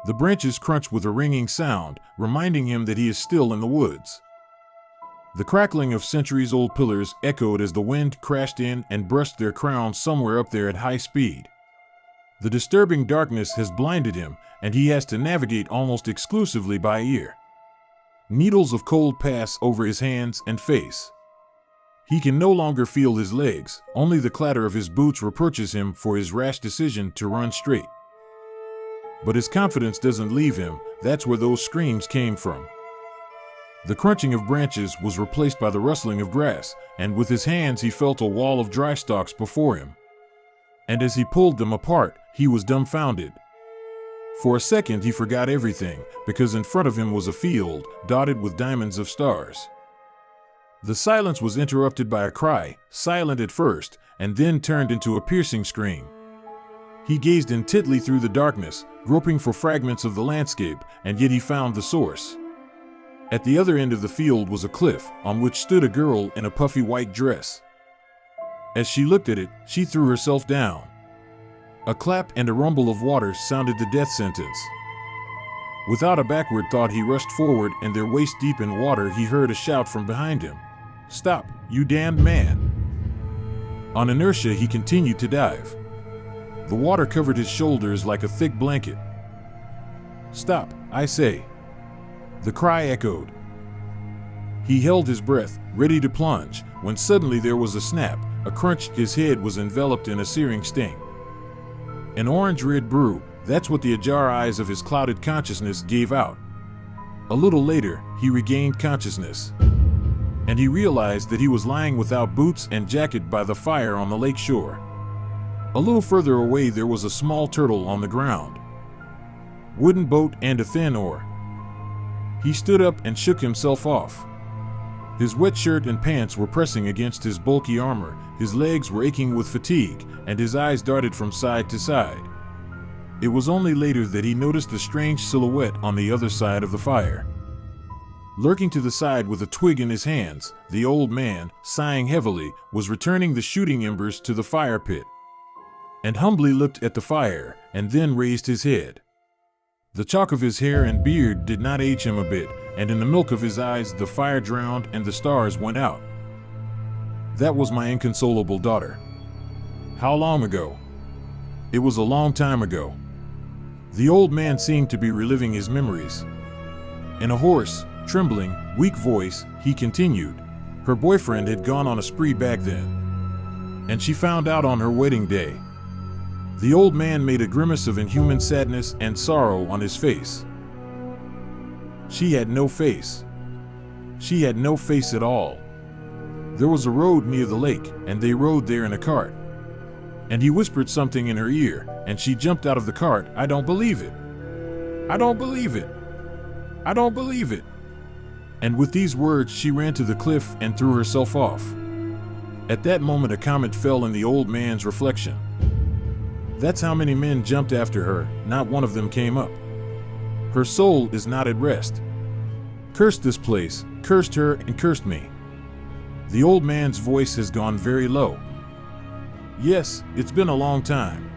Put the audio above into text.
The branches crunch with a ringing sound, reminding him that he is still in the woods. The crackling of centuries-old pillars echoed as the wind crashed in and brushed their crowns somewhere up there at high speed. The disturbing darkness has blinded him, and he has to navigate almost exclusively by ear. Needles of cold pass over his hands and face. He can no longer feel his legs, only the clatter of his boots reproaches him for his rash decision to run straight. But his confidence doesn't leave him. That's where those screams came from. The crunching of branches was replaced by the rustling of grass, and with his hands he felt a wall of dry stalks before him. And as he pulled them apart, he was dumbfounded. For a second he forgot everything, because in front of him was a field, dotted with diamonds of stars. The silence was interrupted by a cry, silent at first, and then turned into a piercing scream. He gazed intently through the darkness, groping for fragments of the landscape, and yet he found the source. At the other end of the field was a cliff, on which stood a girl in a puffy white dress. As she looked at it, she threw herself down. A clap and a rumble of water sounded the death sentence. Without a backward thought he rushed forward, and there waist deep in water he heard a shout from behind him. "Stop, you damned man!" On inertia he continued to dive. The water covered his shoulders like a thick blanket. "Stop, I say!" The cry echoed. He held his breath, ready to plunge, when suddenly there was a snap, a crunch. His head was enveloped in a searing sting. An orange-red brew, that's what the ajar eyes of his clouded consciousness gave out. A little later, he regained consciousness. And he realized that he was lying without boots and jacket by the fire on the lake shore. A little further away there was a small turtle on the ground. Wooden boat and a thin oar. He stood up and shook himself off. His wet shirt and pants were pressing against his bulky armor, his legs were aching with fatigue, and his eyes darted from side to side. It was only later that he noticed a strange silhouette on the other side of the fire. Lurking to the side with a twig in his hands, the old man, sighing heavily, was returning the shooting embers to the fire pit, and humbly looked at the fire, and then raised his head. The chalk of his hair and beard did not age him a bit, and in the milk of his eyes the fire drowned and the stars went out. That was my inconsolable daughter. How long ago? It was a long time ago. The old man seemed to be reliving his memories. In a hoarse, trembling, weak voice, he continued, her boyfriend had gone on a spree back then, and she found out on her wedding day. The old man made a grimace of inhuman sadness and sorrow on his face. She had no face. She had no face at all. There was a road near the lake, and they rode there in a cart. And he whispered something in her ear, and she jumped out of the cart. "I don't believe it. I don't believe it. I don't believe it." And with these words she ran to the cliff and threw herself off. At that moment a comment fell in the old man's reflection. That's how many men jumped after her, not one of them came up. Her soul is not at rest. Cursed this place, cursed her, and cursed me. The old man's voice has gone very low. Yes, it's been a long time.